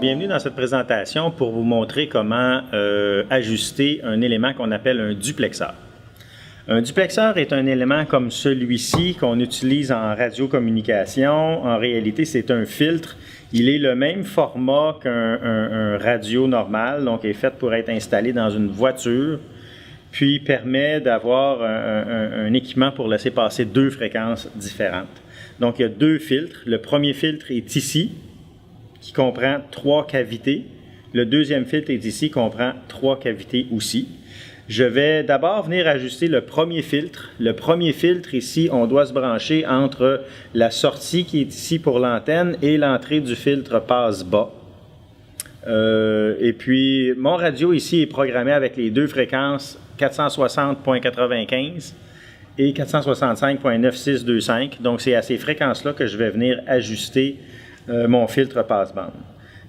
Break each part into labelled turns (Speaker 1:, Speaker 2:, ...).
Speaker 1: Bienvenue dans cette présentation pour vous montrer comment ajuster un élément qu'on appelle un duplexeur. Un duplexeur est un élément comme celui-ci qu'on utilise en radiocommunication. En réalité, c'est un filtre. Il est le même format qu'un radio normal, donc est fait pour être installé dans une voiture, puis permet d'avoir un équipement pour laisser passer deux fréquences différentes. Donc, il y a deux filtres. Le premier filtre est ici, qui comprend 3 cavités. Le deuxième filtre est ici, qui comprend 3 cavités aussi. Je vais d'abord venir ajuster le premier filtre. Le premier filtre ici, on doit se brancher entre la sortie qui est ici pour l'antenne et l'entrée du filtre passe-bas. Et puis, mon radio ici est programmé avec les deux fréquences 460.95 et 465.9625. Donc, c'est à ces fréquences-là que je vais venir ajuster mon filtre passe-bande.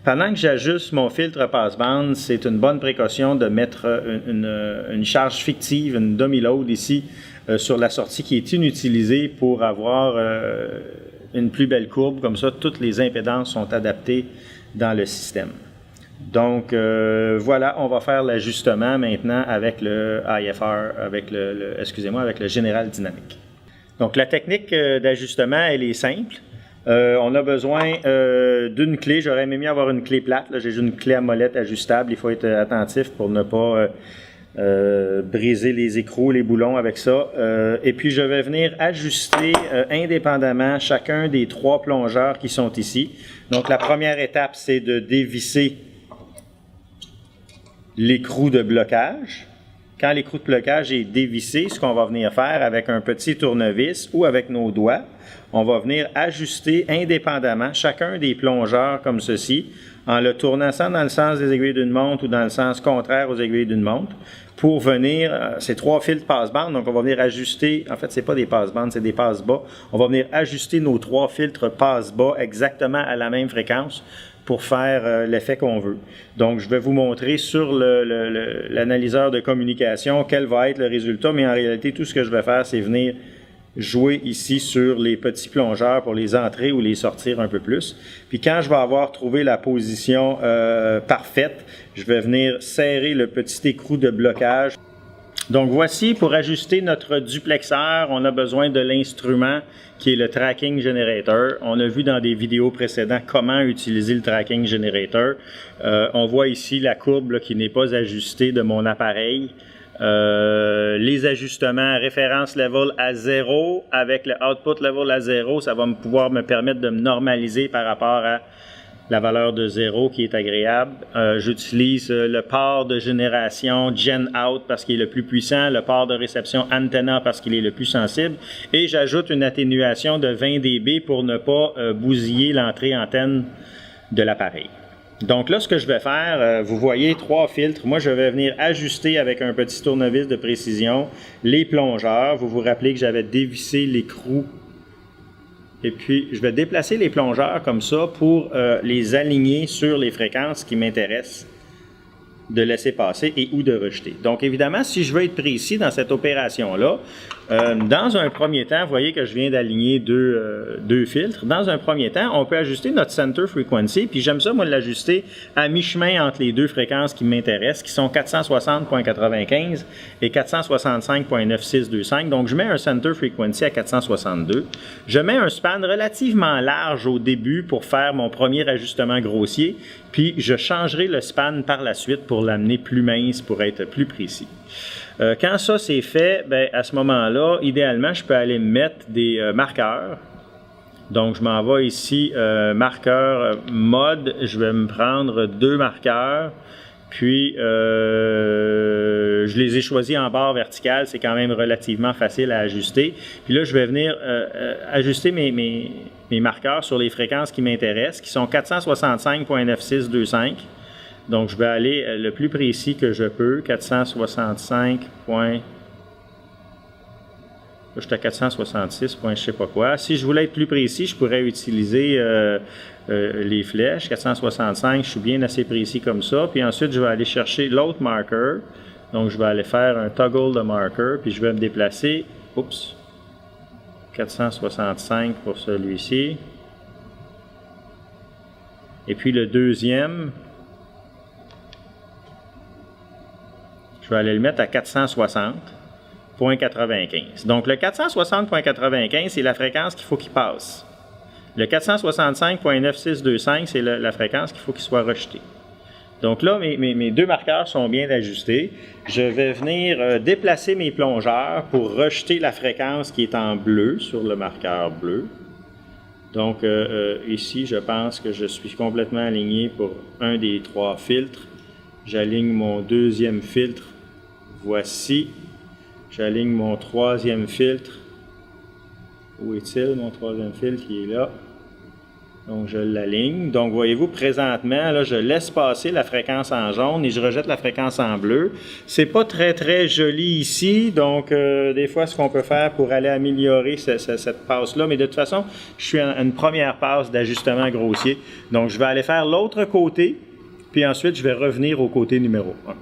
Speaker 1: Pendant que j'ajuste mon filtre passe-bande, c'est une bonne précaution de mettre une charge fictive, une dummy-load ici, sur la sortie qui est inutilisée pour avoir une plus belle courbe. Comme ça, toutes les impédances sont adaptées dans le système. Donc, voilà, on va faire l'ajustement maintenant avec le IFR, avec le General Dynamic. Donc, la technique d'ajustement, elle est simple. On a besoin d'une clé. J'aurais aimé mieux avoir une clé plate. J'ai une clé à molette ajustable. Il faut être attentif pour ne pas briser les écrous, les boulons avec ça. Et puis, je vais venir ajuster indépendamment chacun des 3 plongeurs qui sont ici. Donc, la première étape, c'est de dévisser l'écrou de blocage. Quand l'écrou de blocage est dévissé, ce qu'on va venir faire avec un petit tournevis ou avec nos doigts, on va venir ajuster indépendamment chacun des plongeurs comme ceci, en le tournant ça dans le sens des aiguilles d'une montre ou dans le sens contraire aux aiguilles d'une montre, pour venir, ces 3 filtres passe-bande, donc on va venir ajuster, en fait, c'est pas des passe-bandes, c'est des passe-bas, on va venir ajuster nos 3 filtres passe-bas exactement à la même fréquence pour faire l'effet qu'on veut. Donc, je vais vous montrer sur l'analyseur de communication quel va être le résultat, mais en réalité, tout ce que je vais faire, c'est venir jouer ici sur les petits plongeurs pour les entrer ou les sortir un peu plus. Puis quand je vais avoir trouvé la position parfaite, je vais venir serrer le petit écrou de blocage. Donc voici, pour ajuster notre duplexeur, on a besoin de l'instrument qui est le Tracking Generator. On a vu dans des vidéos précédentes comment utiliser le Tracking Generator. On voit ici la courbe là, qui n'est pas ajustée de mon appareil. Les ajustements référence level à 0 avec le output level à 0, ça va pouvoir me permettre de me normaliser par rapport à la valeur de 0 qui est agréable. J'utilise le port de génération Gen Out parce qu'il est le plus puissant, le port de réception Antenna parce qu'il est le plus sensible, et j'ajoute une atténuation de 20 dB pour ne pas bousiller l'entrée antenne de l'appareil. Donc là, ce que je vais faire, vous voyez 3 filtres. Moi, je vais venir ajuster avec un petit tournevis de précision les plongeurs. Vous vous rappelez que j'avais dévissé l'écrou. Et puis, je vais déplacer les plongeurs comme ça pour les aligner sur les fréquences qui m'intéressent de laisser passer et ou de rejeter. Donc, évidemment, si je veux être précis dans cette opération-là, dans un premier temps, vous voyez que je viens d'aligner deux filtres. Dans un premier temps, on peut ajuster notre center frequency, puis j'aime ça, moi, l'ajuster à mi-chemin entre les deux fréquences qui m'intéressent, qui sont 460.95 et 465.9625. Donc, je mets un center frequency à 462. Je mets un span relativement large au début pour faire mon premier ajustement grossier, puis je changerai le span par la suite pour l'amener plus mince, pour être plus précis. Quand ça c'est fait, bien, à ce moment-là, idéalement, je peux aller mettre des marqueurs. Donc, je m'en vais ici, marqueur mode. Je vais me prendre 2 marqueurs. Puis, je les ai choisis en barre verticale. C'est quand même relativement facile à ajuster. Puis là, je vais venir ajuster mes marqueurs sur les fréquences qui m'intéressent, qui sont 465.9625. Donc, je vais aller le plus précis que je peux, 465. Là, je suis à 466, je ne sais pas quoi. Si je voulais être plus précis, je pourrais utiliser les flèches. 465, je suis bien assez précis comme ça. Puis ensuite, je vais aller chercher l'autre marqueur. Donc, je vais aller faire un toggle de marqueur, puis je vais me déplacer. Oups! 465 pour celui-ci. Et puis le deuxième, je vais aller le mettre à 460.95. Donc le 460.95, c'est la fréquence qu'il faut qu'il passe. Le 465.9625, c'est la fréquence qu'il faut qu'il soit rejeté. Donc là, mes deux marqueurs sont bien ajustés. Je vais venir déplacer mes plongeurs pour rejeter la fréquence qui est en bleu sur le marqueur bleu. Donc ici, je pense que je suis complètement aligné pour un des trois filtres. J'aligne mon deuxième filtre. Voici. J'aligne mon troisième filtre. Où est-il, mon troisième filtre? Il est là. Donc, je l'aligne. Donc, voyez-vous, présentement, là, je laisse passer la fréquence en jaune et je rejette la fréquence en bleu. C'est pas très, très joli ici. Donc, des fois, ce qu'on peut faire pour aller améliorer cette passe-là. Mais de toute façon, je suis à une première passe d'ajustement grossier. Donc, je vais aller faire l'autre côté. Puis ensuite, je vais revenir au côté numéro 1.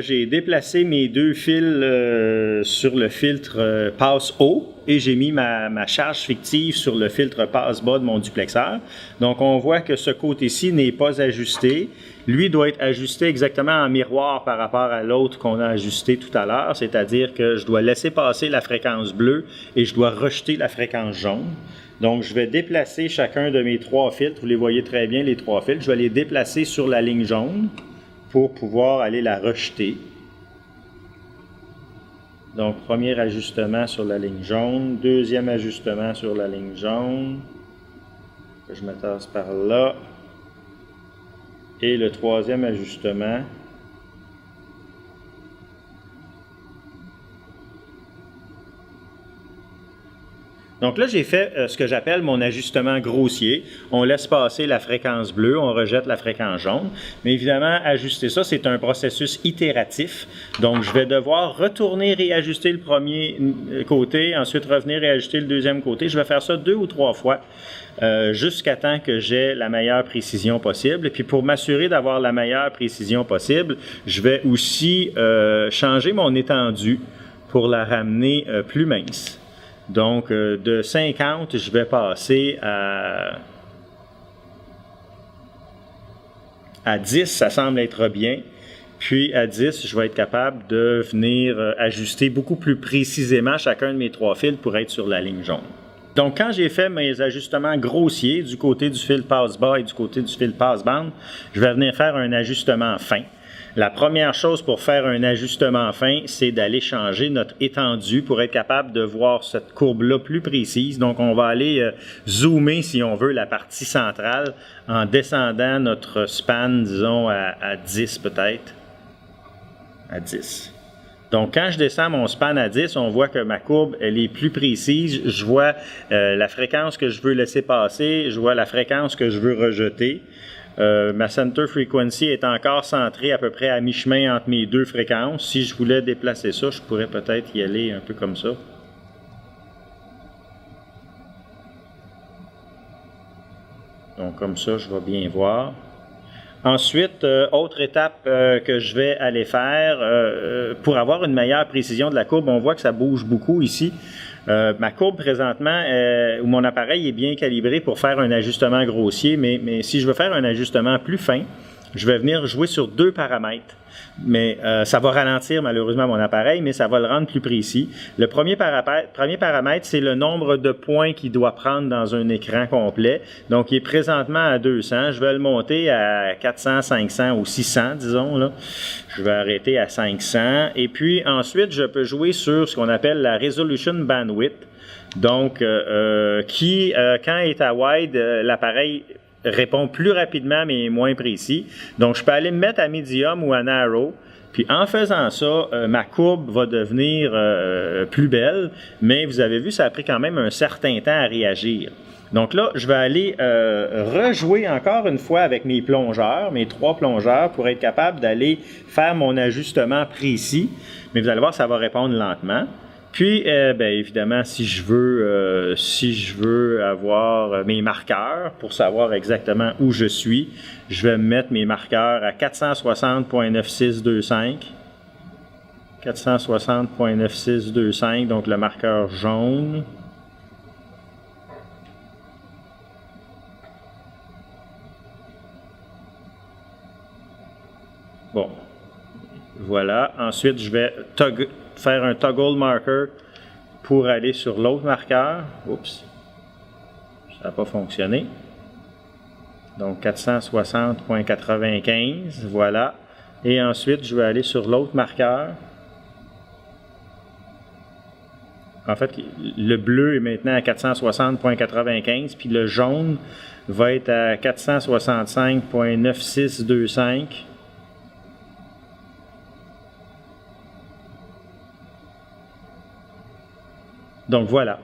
Speaker 1: J'ai déplacé mes deux fils sur le filtre passe haut et j'ai mis ma charge fictive sur le filtre passe bas de mon duplexeur. Donc, on voit que ce côté-ci n'est pas ajusté. Lui doit être ajusté exactement en miroir par rapport à l'autre qu'on a ajusté tout à l'heure, c'est-à-dire que je dois laisser passer la fréquence bleue et je dois rejeter la fréquence jaune. Donc, je vais déplacer chacun de mes trois filtres. Vous les voyez très bien, les trois filtres. Je vais les déplacer sur la ligne jaune pour pouvoir aller la rejeter. Donc, premier ajustement sur la ligne jaune, deuxième ajustement sur la ligne jaune. Je me tasse par là. Et le troisième ajustement. Donc là, j'ai fait ce que j'appelle mon ajustement grossier. On laisse passer la fréquence bleue, on rejette la fréquence jaune. Mais évidemment, ajuster ça, c'est un processus itératif. Donc, je vais devoir retourner réajuster le premier côté, ensuite revenir réajuster le deuxième côté. Je vais faire ça 2 ou 3 fois jusqu'à temps que j'ai la meilleure précision possible. Et puis, pour m'assurer d'avoir la meilleure précision possible, je vais aussi changer mon étendue pour la ramener plus mince. Donc, de 50, je vais passer à 10, ça semble être bien. Puis, à 10, je vais être capable de venir ajuster beaucoup plus précisément chacun de mes trois fils pour être sur la ligne jaune. Donc, quand j'ai fait mes ajustements grossiers du côté du fil passe-bas et du côté du fil passe-bande, je vais venir faire un ajustement fin. La première chose pour faire un ajustement fin, c'est d'aller changer notre étendue pour être capable de voir cette courbe-là plus précise. Donc, on va aller zoomer, si on veut, la partie centrale en descendant notre span, disons, à 10 peut-être. À 10. Donc, quand je descends mon span à 10, on voit que ma courbe, elle est plus précise. Je vois la fréquence que je veux laisser passer. Je vois la fréquence que je veux rejeter. Ma center frequency est encore centrée à peu près à mi-chemin entre mes deux fréquences. Si je voulais déplacer ça, je pourrais peut-être y aller un peu comme ça. Donc comme ça, je vais bien voir. Ensuite, autre étape que je vais aller faire pour avoir une meilleure précision de la courbe, on voit que ça bouge beaucoup ici. Ma courbe présentement, où mon appareil est bien calibré pour faire un ajustement grossier, mais si je veux faire un ajustement plus fin, je vais venir jouer sur 2 paramètres. Mais ça va ralentir malheureusement mon appareil, mais ça va le rendre plus précis. Le premier paramètre, c'est le nombre de points qu'il doit prendre dans un écran complet. Donc, il est présentement à 200. Je vais le monter à 400, 500 ou 600, disons, là. Je vais arrêter à 500. Et puis, ensuite, je peux jouer sur ce qu'on appelle la Resolution Bandwidth. Donc, quand il est à wide, l'appareil répond plus rapidement, mais moins précis. Donc, je peux aller me mettre à medium ou à narrow. Puis, en faisant ça, ma courbe va devenir plus belle. Mais vous avez vu, ça a pris quand même un certain temps à réagir. Donc là, je vais aller rejouer encore une fois avec mes plongeurs, mes 3 plongeurs, pour être capable d'aller faire mon ajustement précis. Mais vous allez voir, ça va répondre lentement. Puis, bien évidemment, si je veux avoir mes marqueurs pour savoir exactement où je suis, je vais mettre mes marqueurs à 460.9625. 460.9625, donc le marqueur jaune. Bon, voilà. Ensuite, je vais faire un toggle marker pour aller sur l'autre marqueur. Oups, ça n'a pas fonctionné. Donc 460.95, voilà. Et ensuite, je vais aller sur l'autre marqueur. En fait, le bleu est maintenant à 460.95, puis le jaune va être à 465.9625. Donc voilà.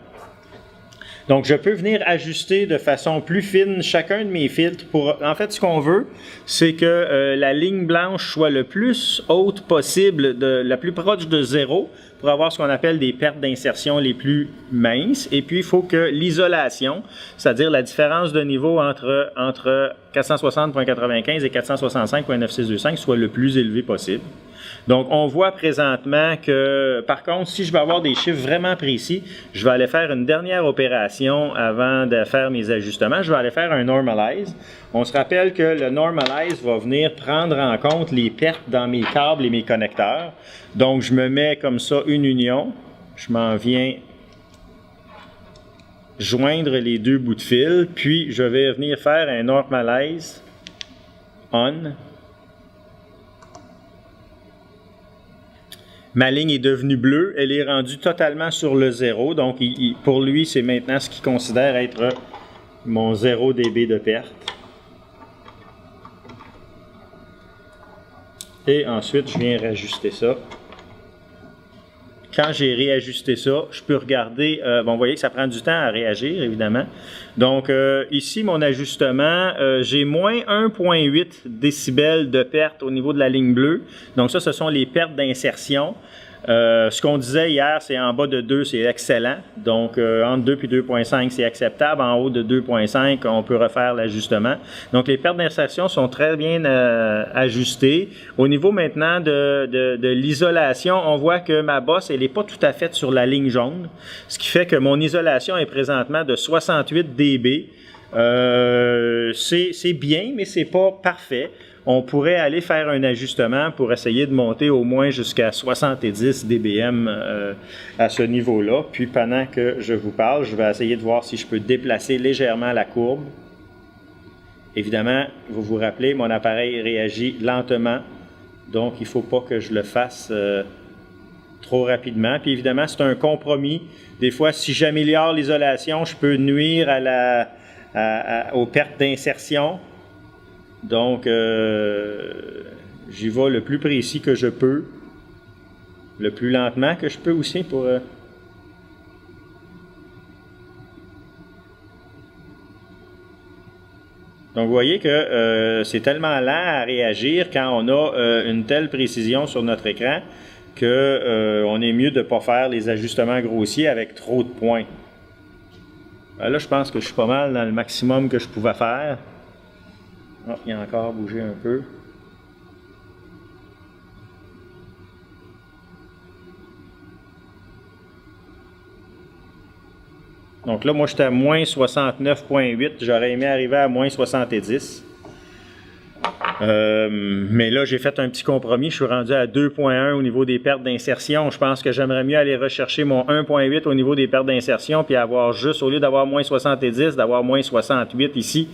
Speaker 1: Donc je peux venir ajuster de façon plus fine chacun de mes filtres. En fait, ce qu'on veut, c'est que la ligne blanche soit le plus haute possible, la plus proche de 0, pour avoir ce qu'on appelle des pertes d'insertion les plus minces. Et puis, il faut que l'isolation, c'est-à-dire la différence de niveau entre 460.95 et 465.9625 soit le plus élevé possible. Donc, on voit présentement que, par contre, si je veux avoir des chiffres vraiment précis, je vais aller faire une dernière opération avant de faire mes ajustements. Je vais aller faire un normalize. On se rappelle que le normalize va venir prendre en compte les pertes dans mes câbles et mes connecteurs. Donc, je me mets comme ça une union. Je m'en viens joindre les deux bouts de fil. Puis, je vais venir faire un normalize on. Ma ligne est devenue bleue, elle est rendue totalement sur le 0, donc pour lui, c'est maintenant ce qu'il considère être mon 0 dB de perte. Et ensuite, je viens rajuster ça. Quand j'ai réajusté ça, je peux regarder, bon, vous voyez que ça prend du temps à réagir, évidemment. Donc, ici, mon ajustement, j'ai moins 1,8 décibels de perte au niveau de la ligne bleue. Donc, ça, ce sont les pertes d'insertion. Ce qu'on disait hier, c'est en bas de 2, c'est excellent. Donc, entre 2 et 2,5, c'est acceptable. En haut de 2,5, on peut refaire l'ajustement. Donc, les pertes d'insertion sont très bien ajustées. Au niveau maintenant de l'isolation, on voit que ma bosse, elle n'est pas tout à fait sur la ligne jaune. Ce qui fait que mon isolation est présentement de 68 dB. C'est bien, mais c'est pas parfait. On pourrait aller faire un ajustement pour essayer de monter au moins jusqu'à 70 dBm à ce niveau-là. Puis pendant que je vous parle, je vais essayer de voir si je peux déplacer légèrement la courbe. Évidemment, vous vous rappelez, mon appareil réagit lentement, donc il ne faut pas que je le fasse trop rapidement. Puis évidemment, c'est un compromis. Des fois, si j'améliore l'isolation, je peux nuire aux pertes d'insertion. Donc, j'y vais le plus précis que je peux, le plus lentement que je peux aussi pour... Donc, vous voyez que c'est tellement lent à réagir quand on a une telle précision sur notre écran qu'on est mieux de ne pas faire les ajustements grossiers avec trop de points. Là, je pense que je suis pas mal dans le maximum que je pouvais faire. Oh, il a encore bougé un peu. Donc là, moi, j'étais à moins 69,8. J'aurais aimé arriver à moins 70. Mais là, j'ai fait un petit compromis. Je suis rendu à 2,1 au niveau des pertes d'insertion. Je pense que j'aimerais mieux aller rechercher mon 1,8 au niveau des pertes d'insertion puis avoir juste, au lieu d'avoir moins 70, d'avoir moins 68 ici.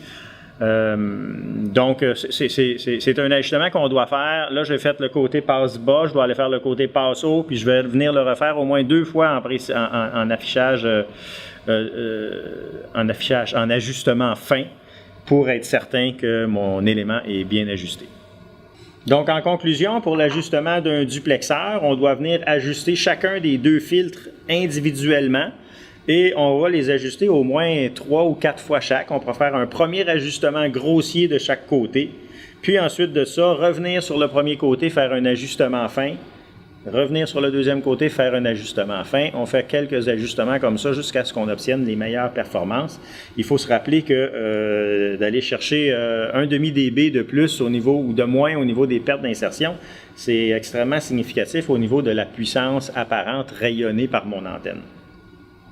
Speaker 1: Donc, c'est un ajustement qu'on doit faire. Là, j'ai fait le côté passe bas, je dois aller faire le côté passe haut, puis je vais venir le refaire au moins 2 fois en affichage, en ajustement fin pour être certain que mon élément est bien ajusté. Donc, en conclusion, pour l'ajustement d'un duplexeur, on doit venir ajuster chacun des 2 filtres individuellement. Et on va les ajuster au moins 3 ou 4 fois chaque. On pourra faire un premier ajustement grossier de chaque côté. Puis ensuite de ça, revenir sur le premier côté, faire un ajustement fin. Revenir sur le deuxième côté, faire un ajustement fin. On fait quelques ajustements comme ça jusqu'à ce qu'on obtienne les meilleures performances. Il faut se rappeler que d'aller chercher 1 demi dB de plus au niveau ou de moins au niveau des pertes d'insertion, c'est extrêmement significatif au niveau de la puissance apparente rayonnée par mon antenne.